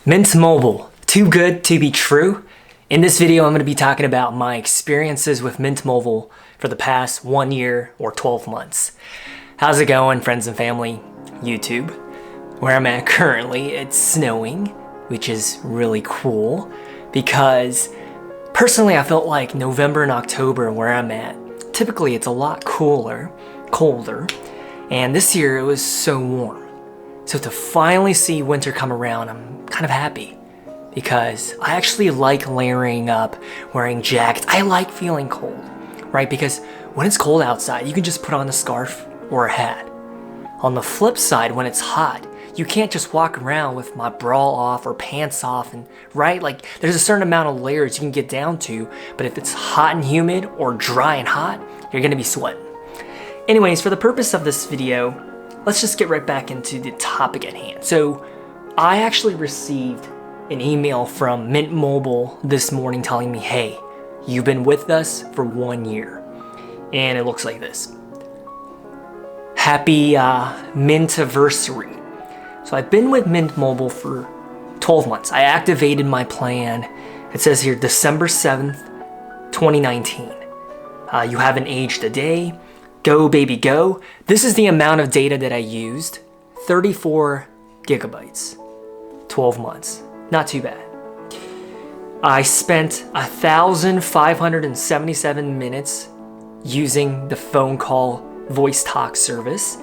Mint Mobile, too good to be true? In this video, I'm going to be talking about my experiences with Mint Mobile for the past 1 year or 12 months. How's it going, friends and family? YouTube. Where I'm at currently, it's snowing, which is really cool because personally I felt like November and October where I'm at, typically it's a lot colder, and this year it was so warm. So to finally see winter come around, I'm kind of happy because I actually like layering up, wearing jackets. I like feeling cold, right? Because when it's cold outside, you can just put on a scarf or a hat. On the flip side, when it's hot, you can't just walk around with my bra off or pants off, and right? Like there's a certain amount of layers you can get down to, but if it's hot and humid or dry and hot, you're gonna be sweating. Anyways, for the purpose of this video, let's just get right back into the topic at hand. So I actually received an email from Mint Mobile this morning telling me, hey, you've been with us for 1 year. And it looks like this. Happy Mintiversary. So I've been with Mint Mobile for 12 months. I activated my plan. It says here December 7th, 2019. You haven't aged a day. Go baby go. This is the amount of data that I used. 34 gigabytes. 12 months. Not too bad. I spent 1,577 minutes using the phone call voice talk service.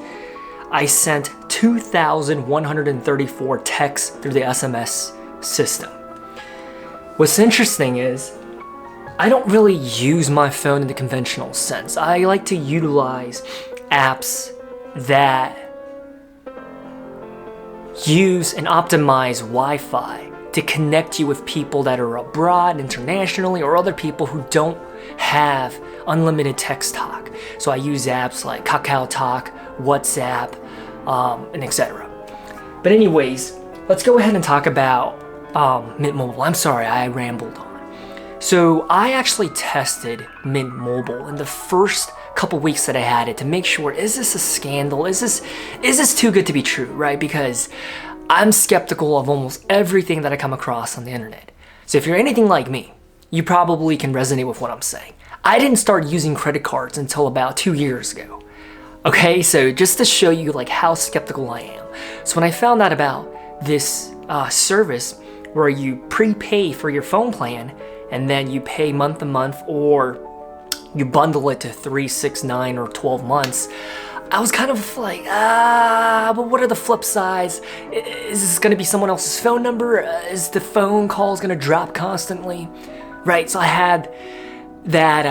I sent 2,134 texts through the SMS system. What's interesting is I don't really use my phone in the conventional sense. I like to utilize apps that use and optimize Wi-Fi to connect you with people that are abroad, internationally, or other people who don't have unlimited text talk. So I use apps like Kakao Talk, WhatsApp, and etc. But anyways, let's go ahead and talk about Mint Mobile. I'm sorry, I rambled on. So I actually tested Mint Mobile in the first couple weeks that I had it to make sure, is this a scandal? Is this too good to be true, right? Because I'm skeptical of almost everything that I come across on the internet. So if you're anything like me, you probably can resonate with what I'm saying. I didn't start using credit cards until about 2 years ago. Okay, so just to show you like how skeptical I am. So when I found out about this service where you prepay for your phone plan and then you pay month to month, or you bundle it to 3, 6, 9, or 12 months, I was kind of like, but what are the flip sides? Is this gonna be someone else's phone number? Is the phone calls gonna drop constantly? Right, so I had that,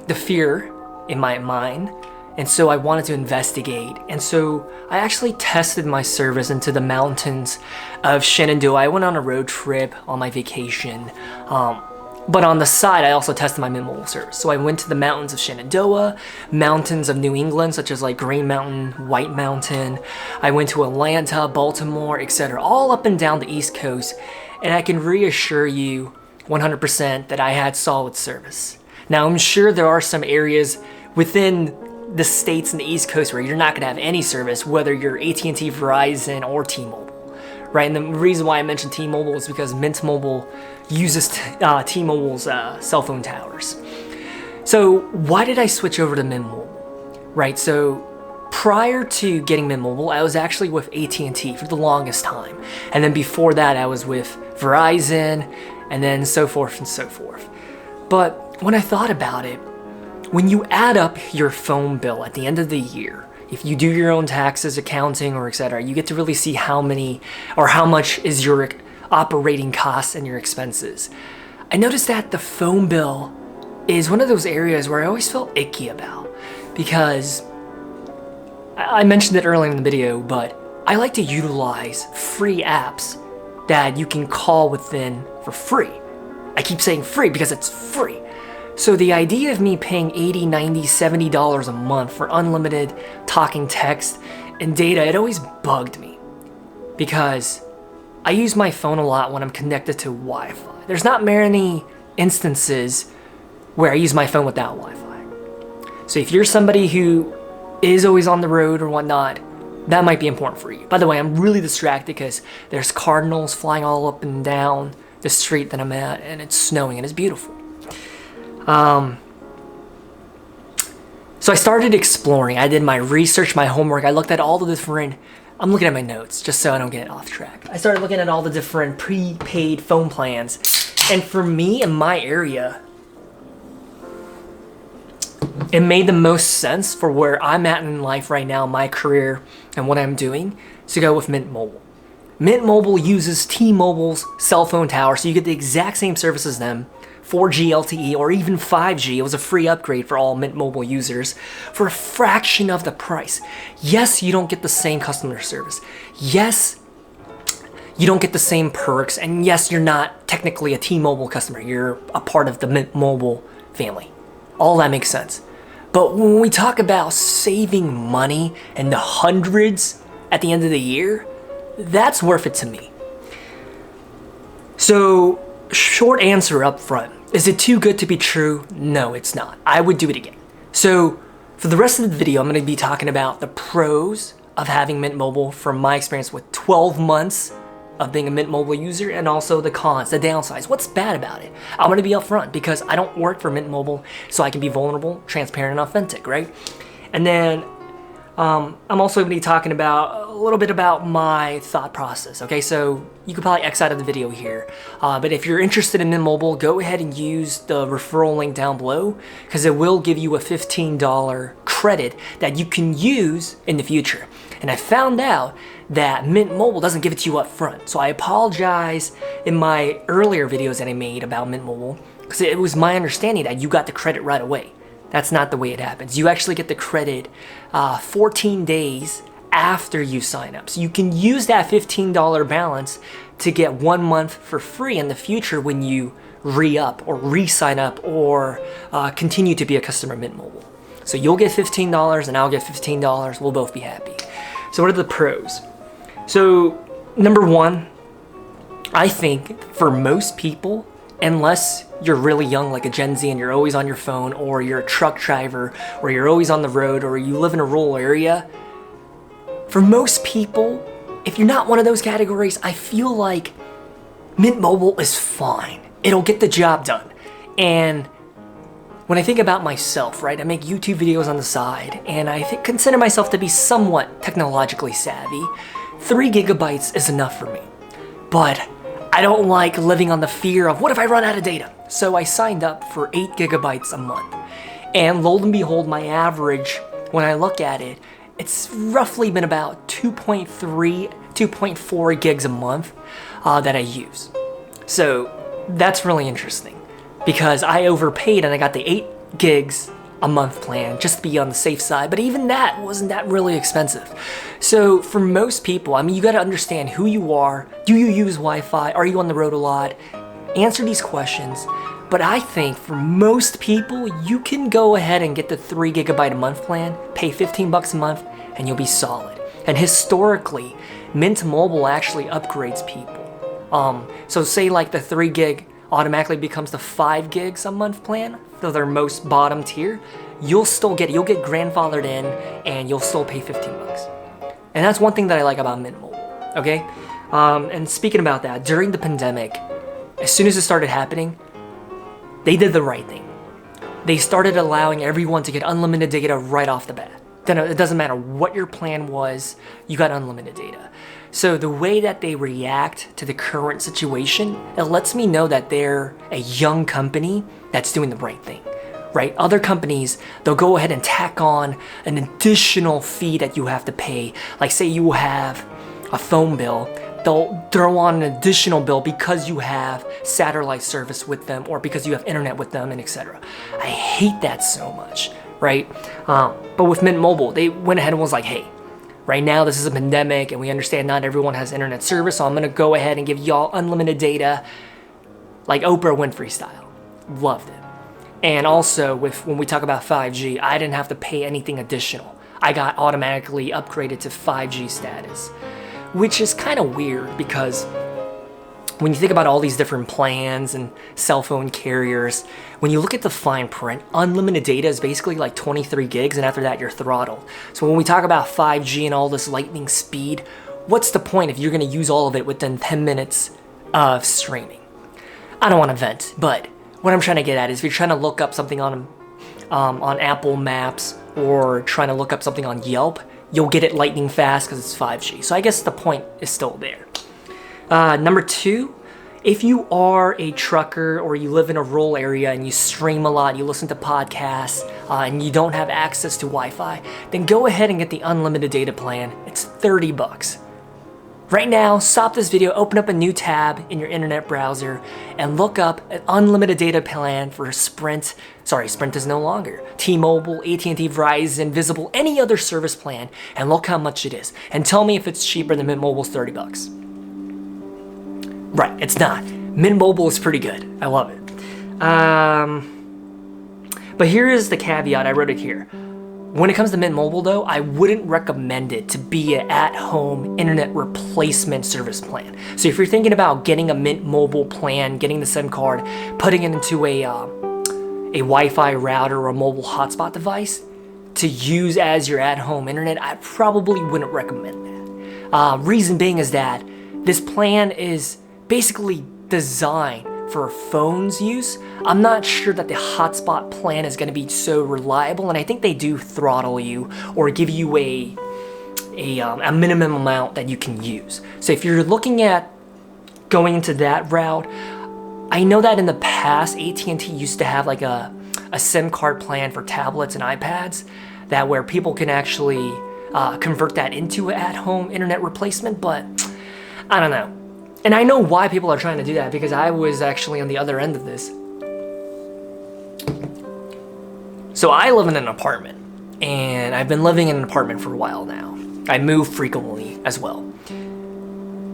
the fear in my mind, and so I wanted to investigate. And so I actually tested my service into the mountains of Shenandoah. I went on a road trip on my vacation, but on the side, I also tested my Mint Mobile service. So I went to the mountains of Shenandoah, mountains of New England, such as like Green Mountain, White Mountain. I went to Atlanta, Baltimore, etc., all up and down the East Coast. And I can reassure you 100% that I had solid service. Now, I'm sure there are some areas within the states in the East Coast where you're not going to have any service, whether you're AT&T, Verizon, or T-Mobile. Right, and the reason why I mentioned T-Mobile is because Mint Mobile uses T-Mobile's cell phone towers. So why did I switch over to Mint Mobile? Right, so prior to getting Mint Mobile, I was actually with AT&T for the longest time. And then before that, I was with Verizon, and then so forth and so forth. But when I thought about it, when you add up your phone bill at the end of the year, if you do your own taxes, accounting, or etc., you get to really see how many or how much is your operating costs and your expenses. I noticed that the phone bill is one of those areas where I always felt icky about, because I mentioned it earlier in the video, but I like to utilize free apps that you can call within for free. I keep saying free because it's free. So the idea of me paying $80, $90, $70 a month for unlimited talking text and data, it always bugged me because I use my phone a lot when I'm connected to Wi-Fi. There's not many instances where I use my phone without Wi-Fi. So if you're somebody who is always on the road or whatnot, that might be important for you. By the way, I'm really distracted because there's cardinals flying all up and down the street that I'm at, and it's snowing and it's beautiful. So I started exploring. I did my research, my homework. I looked at all the different, I'm looking at my notes just so I don't get off track. I started looking at all the different prepaid phone plans. And for me, in my area, it made the most sense for where I'm at in life right now, my career, and what I'm doing, to go with Mint Mobile. Mint Mobile uses T-Mobile's cell phone tower, so you get the exact same service as them, 4G LTE or even 5G. It was a free upgrade for all Mint Mobile users for a fraction of the price. Yes, you don't get the same customer service. Yes, you don't get the same perks. And yes, you're not technically a T-Mobile customer. You're a part of the Mint Mobile family. All that makes sense. But when we talk about saving money in the hundreds at the end of the year, that's worth it to me. So, short answer up front. Is it too good to be true? No, it's not. I would do it again. So, for the rest of the video, I'm going to be talking about the pros of having Mint Mobile from my experience with 12 months of being a Mint Mobile user, and also the cons, the downsides. What's bad about it? I'm going to be upfront because I don't work for Mint Mobile, so I can be vulnerable, transparent, and authentic, right? And then I'm also going to be talking about a little bit about my thought process, okay? So you could probably X out of the video here. But if you're interested in Mint Mobile, go ahead and use the referral link down below because it will give you a $15 credit that you can use in the future. And I found out that Mint Mobile doesn't give it to you up front. So I apologize in my earlier videos that I made about Mint Mobile because it was my understanding that you got the credit right away. That's not the way it happens. You actually get the credit 14 days after you sign up. So you can use that $15 balance to get 1 month for free in the future when you re-up or re-sign up or continue to be a customer of Mint Mobile. So you'll get $15 and I'll get $15. We'll both be happy. So what are the pros? So number one, I think for most people, unless you're really young like a Gen Z and you're always on your phone, or you're a truck driver, or you're always on the road, or you live in a rural area, for most people, if you're not one of those categories, I feel like Mint Mobile is fine. It'll get the job done. And when I think about myself, right, I make YouTube videos on the side, and I consider myself to be somewhat technologically savvy. 3 gigabytes is enough for me. But I don't like living on the fear of what if I run out of data? So I signed up for 8 gigabytes a month. And lo and behold, my average, when I look at it, it's roughly been about 2.3, 2.4 gigs a month that I use. So that's really interesting because I overpaid and I got the 8 gigs a month plan just to be on the safe side. But even that wasn't that really expensive. So for most people, I mean, you got to understand who you are. Do you use Wi-Fi? Are you on the road a lot? Answer these questions. But I think for most people, you can go ahead and get the 3 gigabyte a month plan, pay 15 bucks a month, and you'll be solid. And historically, Mint Mobile actually upgrades people. So say like the 3 gig automatically becomes the 5 gigs a month plan, for their most bottom tier, you'll get grandfathered in and you'll still pay 15 bucks. And that's one thing that I like about Mint Mobile, okay? And speaking about that, during the pandemic, as soon as it started happening, they did the right thing. They started allowing everyone to get unlimited data right off the bat. Then it doesn't matter what your plan was, you got unlimited data. So the way that they react to the current situation, it lets me know that they're a young company that's doing the right thing, right? Other companies, they'll go ahead and tack on an additional fee that you have to pay. Like say you have a phone bill, they'll throw on an additional bill because you have satellite service with them or because you have internet with them and etc. I hate that so much, right? But with Mint Mobile, they went ahead and was like, hey, right now this is a pandemic and we understand not everyone has internet service, so I'm gonna go ahead and give y'all unlimited data like Oprah Winfrey style. Loved it. And also when we talk about 5G, I didn't have to pay anything additional. I got automatically upgraded to 5G status, which is kind of weird because when you think about all these different plans and cell phone carriers, when you look at the fine print, unlimited data is basically like 23 gigs, and after that you're throttled. So when we talk about 5G and all this lightning speed, what's the point if you're gonna use all of it within 10 minutes of streaming? I don't wanna vent, but what I'm trying to get at is if you're trying to look up something on Apple Maps or trying to look up something on Yelp, you'll get it lightning fast because it's 5G. So I guess the point is still there. Number 2, if you are a trucker or you live in a rural area and you stream a lot, you listen to podcasts, and you don't have access to Wi-Fi, then go ahead and get the unlimited data plan. It's $30. Right now, stop this video, open up a new tab in your internet browser, and look up an unlimited data plan for Sprint. Sorry, Sprint is no longer. T-Mobile, AT&T, Verizon, Visible, any other service plan, and look how much it is. And tell me if it's cheaper than Mint Mobile's $30. Right, it's not. Mint Mobile is pretty good. I love it. But here is the caveat, I wrote it here. When it comes to Mint Mobile though, I wouldn't recommend it to be an at-home internet replacement service plan. So if you're thinking about getting a Mint Mobile plan, getting the SIM card, putting it into a Wi-Fi router or a mobile hotspot device to use as your at-home internet, I probably wouldn't recommend that. Reason being is that this plan is basically designed for phones use. I'm not sure that the hotspot plan is going to be so reliable, and I think they do throttle you or give you a minimum amount that you can use. So if you're looking at going into that route, I know that in the past AT&T used to have like a SIM card plan for tablets and iPads that where people can actually convert that into an at-home internet replacement, but I don't know. And I know why people are trying to do that, because I was actually on the other end of this. So I live in an apartment, and I've been living in an apartment for a while now. I move frequently as well.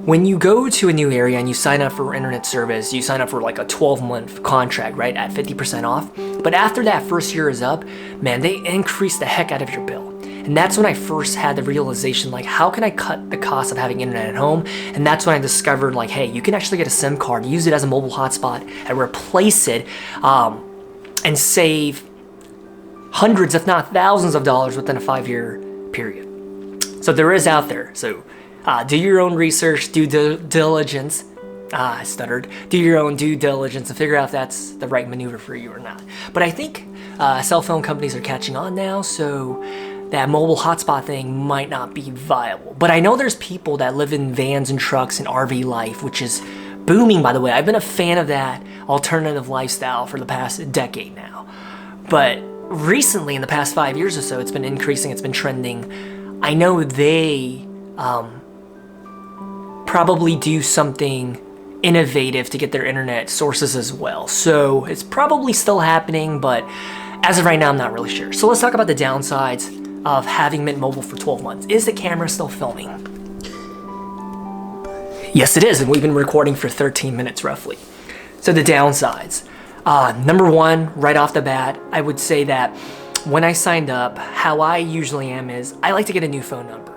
When you go to a new area and you sign up for internet service, you sign up for like a 12-month contract, right, at 50% off. But after that first year is up, man, they increase the heck out of your bill. And that's when I first had the realization, like, how can I cut the cost of having internet at home? And that's when I discovered, like, hey, you can actually get a SIM card, use it as a mobile hotspot, and replace it, and save hundreds, if not thousands of dollars within a 5-year period. So there is out there. So do your own research, due diligence. I stuttered. Do your own due diligence and figure out if that's the right maneuver for you or not. But I think cell phone companies are catching on now, so that mobile hotspot thing might not be viable. But I know there's people that live in vans and trucks and RV life, which is booming, by the way. I've been a fan of that alternative lifestyle for the past decade now. But recently, in the past 5 years or so, it's been increasing, it's been trending. I know they probably do something innovative to get their internet sources as well. So it's probably still happening, but as of right now, I'm not really sure. So let's talk about the downsides of having Mint Mobile for 12 months. Is the camera still filming? Yes, it is, and we've been recording for 13 minutes roughly. So the downsides. Number 1, right off the bat, I would say that when I signed up, how I usually am is I like to get a new phone number.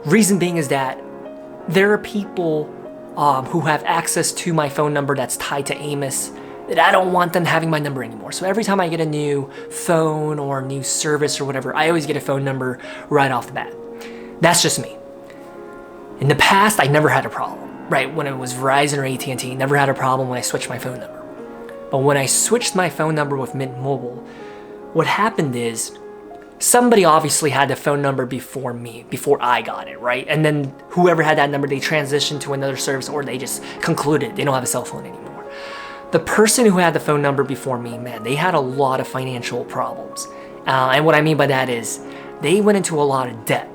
Reason being is that there are people who have access to my phone number that's tied to Amos, that I don't want them having my number anymore. So every time I get a new phone or a new service or whatever, I always get a phone number right off the bat. That's just me. In the past, I never had a problem, right? When it was Verizon or AT&T, never had a problem when I switched my phone number. But when I switched my phone number with Mint Mobile, what happened is somebody obviously had the phone number before me, before I got it, right? And then whoever had that number, they transitioned to another service, or they just concluded they don't have a cell phone anymore. The person who had the phone number before me, man, they had a lot of financial problems. And what I mean by that is they went into a lot of debt.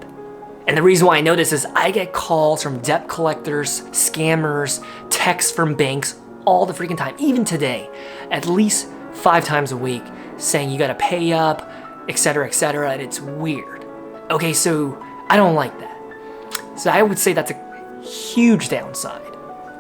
And the reason why I know this is I get calls from debt collectors, scammers, texts from banks all the freaking time, even today, at least 5 times a week, saying you gotta pay up, etc., and it's weird. Okay, so I don't like that. So I would say that's a huge downside.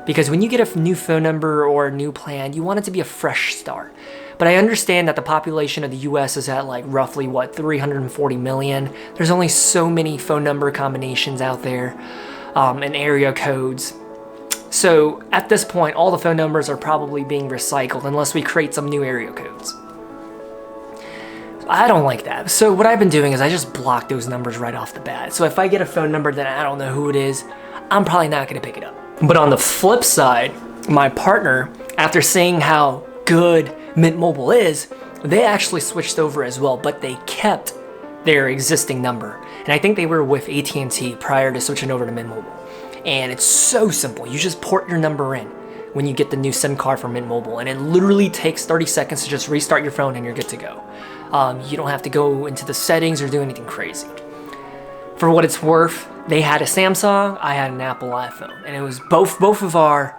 Because when you get a new phone number or a new plan, you want it to be a fresh start. But I understand that the population of the US is at like roughly, 340 million. There's only so many phone number combinations out there and area codes. So at this point, all the phone numbers are probably being recycled unless we create some new area codes. I don't like that. So what I've been doing is I just block those numbers right off the bat. So if I get a phone number that I don't know who it is, I'm probably not gonna pick it up. But on the flip side, my partner, after seeing how good Mint Mobile is, they actually switched over as well, but they kept their existing number. And I think they were with AT&T prior to switching over to Mint Mobile. And it's so simple. You just port your number in when you get the new SIM card from Mint Mobile, and it literally takes 30 seconds to just restart your phone and you're good to go. You don't have to go into the settings or do anything crazy. For what it's worth, they had a Samsung, I had an Apple iPhone, and it was both of our,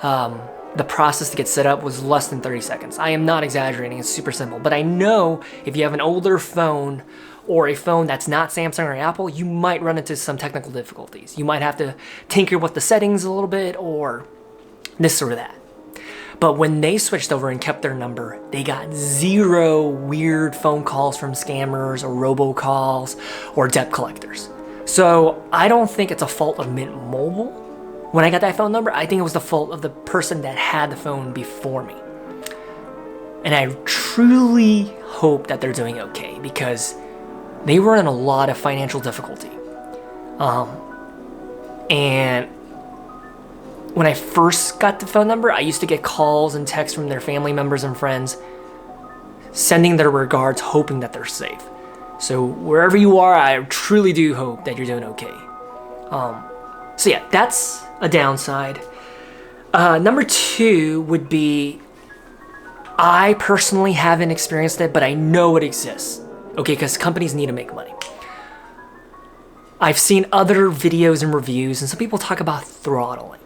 the process to get set up was less than 30 seconds. I am not exaggerating, it's super simple, but I know if you have an older phone or a phone that's not Samsung or Apple, you might run into some technical difficulties. You might have to tinker with the settings a little bit or this or that. But when they switched over and kept their number, they got 0 weird phone calls from scammers or robocalls or debt collectors. So I don't think it's a fault of Mint Mobile. When I got that phone number, I think it was the fault of the person that had the phone before me. And I truly hope that they're doing okay because they were in a lot of financial difficulty. And when I first got the phone number, I used to get calls and texts from their family members and friends sending their regards, hoping that they're safe. So wherever you are, I truly do hope that you're doing okay. So yeah, that's a downside. Number 2 would be, I personally haven't experienced it, but I know it exists. Okay, because companies need to make money. I've seen other videos and reviews, and some people talk about throttling.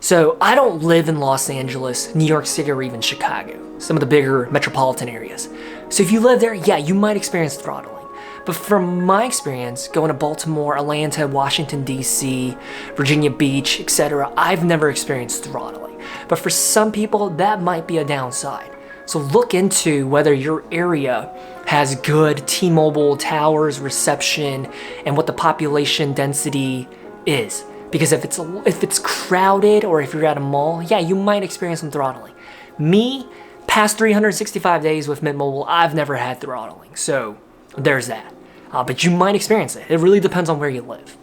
So I don't live in Los Angeles, New York City, or even Chicago, some of the bigger metropolitan areas. So if you live there, yeah, you might experience throttling. But from my experience, going to Baltimore, Atlanta, Washington, D.C., Virginia Beach, etc., I've never experienced throttling. But for some people, that might be a downside. So look into whether your area has good T-Mobile towers, reception, and what the population density is. Because if it's crowded or if you're at a mall, yeah, you might experience some throttling. Me, past 365 days with Mint Mobile, I've never had throttling. So there's that. But you might experience it. It really depends on where you live.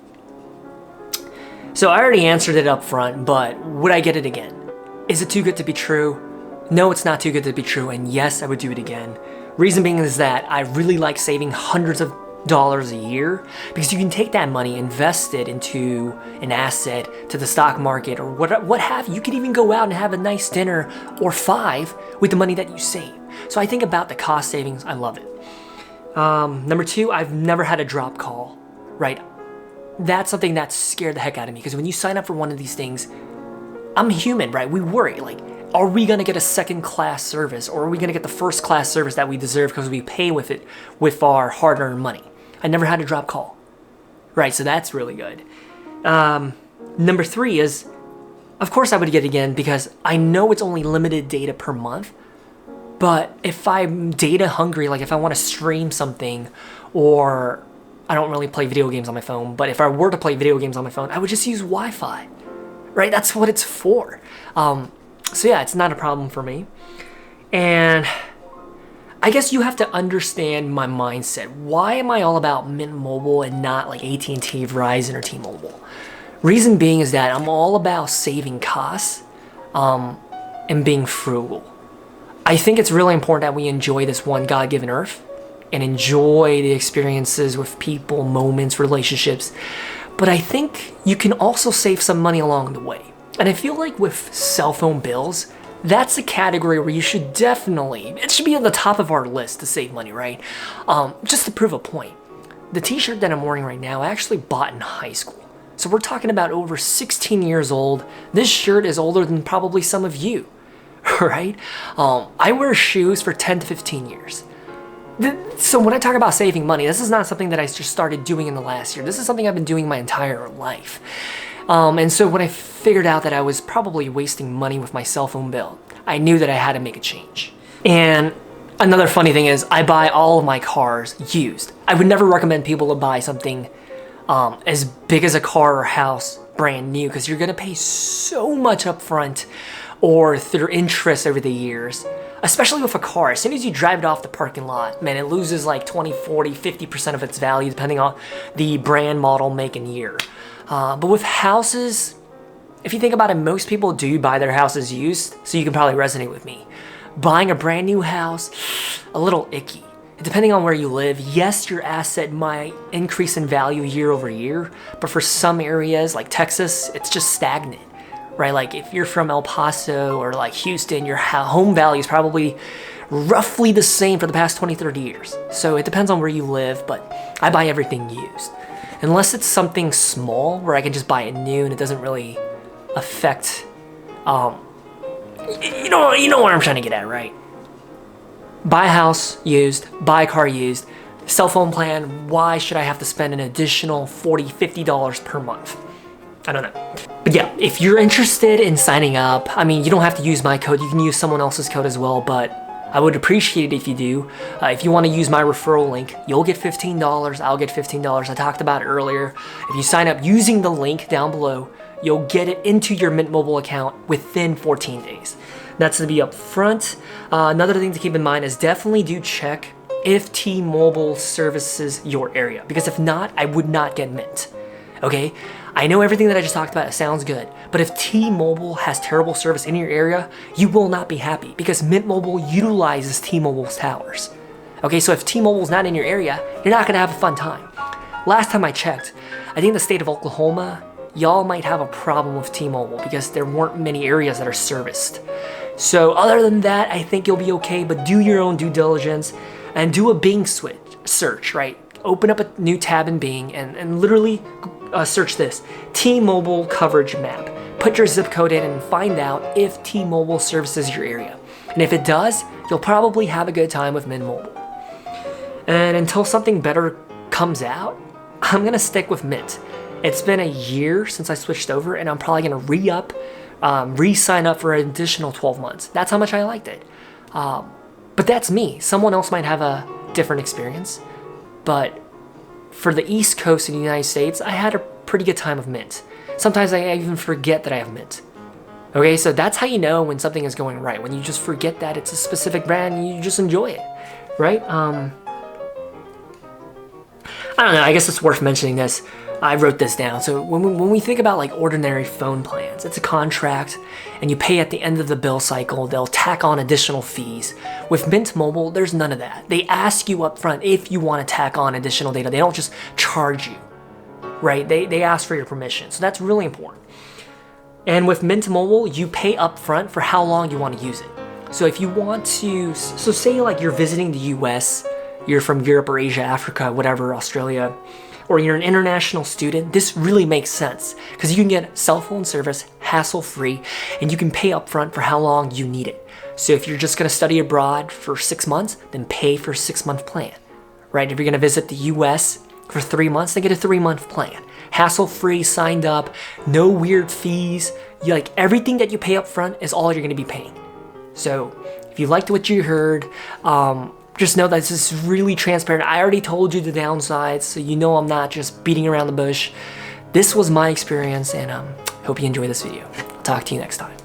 So I already answered it up front, but would I get it again? Is it too good to be true? No, it's not too good to be true, and yes, I would do it again. Reason being is that I really like saving hundreds of dollars a year because you can take that money, invest it into an asset, to the stock market, or what have you. You could even go out and have a nice dinner or 5 with the money that you save. So I think about the cost savings. I love it. Number 2, I've never had a drop call, right? That's something that scared the heck out of me because when you sign up for one of these things, I'm human, right? We worry, like, are we gonna get a second-class service or are we gonna get the first-class service that we deserve because we pay with it with our hard-earned money? I never had a drop call, right? So that's really good. Number 3 is, of course I would get it again because I know it's only limited data per month, but if I'm data hungry, like if I want to stream something or I don't really play video games on my phone, but if I were to play video games on my phone, I would just use Wi-Fi, right? That's what it's for. So yeah, it's not a problem for me. And I guess you have to understand my mindset. Why am I all about Mint Mobile and not like AT&T, Verizon, or T-Mobile? Reason being is that I'm all about saving costs and being frugal. I think it's really important that we enjoy this one God-given earth and enjoy the experiences with people, moments, relationships. But I think you can also save some money along the way. And I feel like with cell phone bills, that's a category where you should definitely, it should be on the top of our list to save money, right? Just to prove a point. The t-shirt that I'm wearing right now, I actually bought in high school. So we're talking about over 16 years old. This shirt is older than probably some of you, right? I wear shoes for 10 to 15 years. So when I talk about saving money, this is not something that I just started doing in the last year. This is something I've been doing my entire life. And so when I figured out that I was probably wasting money with my cell phone bill, I knew that I had to make a change. And another funny thing is I buy all of my cars used. I would never recommend people to buy something as big as a car or house brand new because you're gonna pay so much upfront or through interest over the years. Especially with a car, as soon as you drive it off the parking lot, man, it loses like 20, 40, 50% of its value depending on the brand, model, make, and year. But with houses, if you think about it, most people do buy their houses used, so you can probably resonate with me. Buying a brand new house, a little icky. Depending on where you live, yes, your asset might increase in value year over year, but for some areas like Texas, it's just stagnant. Right, like if you're from El Paso or like Houston, your home value is probably roughly the same for the past 20, 30 years. So it depends on where you live, but I buy everything used. Unless it's something small where I can just buy it new and it doesn't really affect, you know what I'm trying to get at, right? Buy a house used, buy a car used, cell phone plan, why should I have to spend an additional $40, $50 per month? I don't know. But yeah, if you're interested in signing up, I mean, you don't have to use my code. You can use someone else's code as well, but I would appreciate it if you do. If you want to use my referral link, you'll get $15. I'll get $15. I talked about it earlier. If you sign up using the link down below, you'll get it into your Mint Mobile account within 14 days. That's to be up front. Another thing to keep in mind is definitely do check if T-Mobile services your area, because if not, I would not get Mint. Okay? I know everything that I just talked about, it sounds good, but if T-Mobile has terrible service in your area, you will not be happy because Mint Mobile utilizes T-Mobile's towers. Okay, so if T-Mobile's not in your area, you're not gonna have a fun time. Last time I checked, I think the state of Oklahoma, y'all might have a problem with T-Mobile because there weren't many areas that are serviced. So other than that, I think you'll be okay, but do your own due diligence and do a Bing search, right? Open up a new tab in Bing and literally search this, T-Mobile coverage map. Put your zip code in and find out if T-Mobile services your area. And if it does, you'll probably have a good time with Mint Mobile. And until something better comes out, I'm gonna stick with Mint. It's been a year since I switched over and I'm probably gonna re-sign up for an additional 12 months. That's how much I liked it. But that's me. Someone else might have a different experience. But for the East Coast of the United States, I had a pretty good time with Mint. Sometimes I even forget that I have Mint. Okay, so that's how you know when something is going right. When you just forget that it's a specific brand and you just enjoy it, right? I don't know, I guess it's worth mentioning this. I wrote this down. So when we think about like ordinary phone plans, it's a contract and you pay at the end of the bill cycle, they'll tack on additional fees. With Mint Mobile, there's none of that. They ask you up front if you want to tack on additional data. They don't just charge you, right? They ask for your permission. So that's really important. And with Mint Mobile, you pay up front for how long you want to use it. So if you want to, so say like you're visiting the US, you're from Europe or Asia, Africa, whatever, Australia, or you're an international student, this really makes sense because you can get cell phone service hassle-free and you can pay upfront for how long you need it. So if you're just gonna study abroad for 6 months, then pay for a 6-month plan, right? If you're gonna visit the US for 3 months, then get a 3-month plan. Hassle-free, signed up, no weird fees. Like everything that you pay upfront is all you're gonna be paying. So if you liked what you heard, just know that this is really transparent. I already told you the downsides, so you know I'm not just beating around the bush. This was my experience, and hope you enjoy this video. I'll talk to you next time.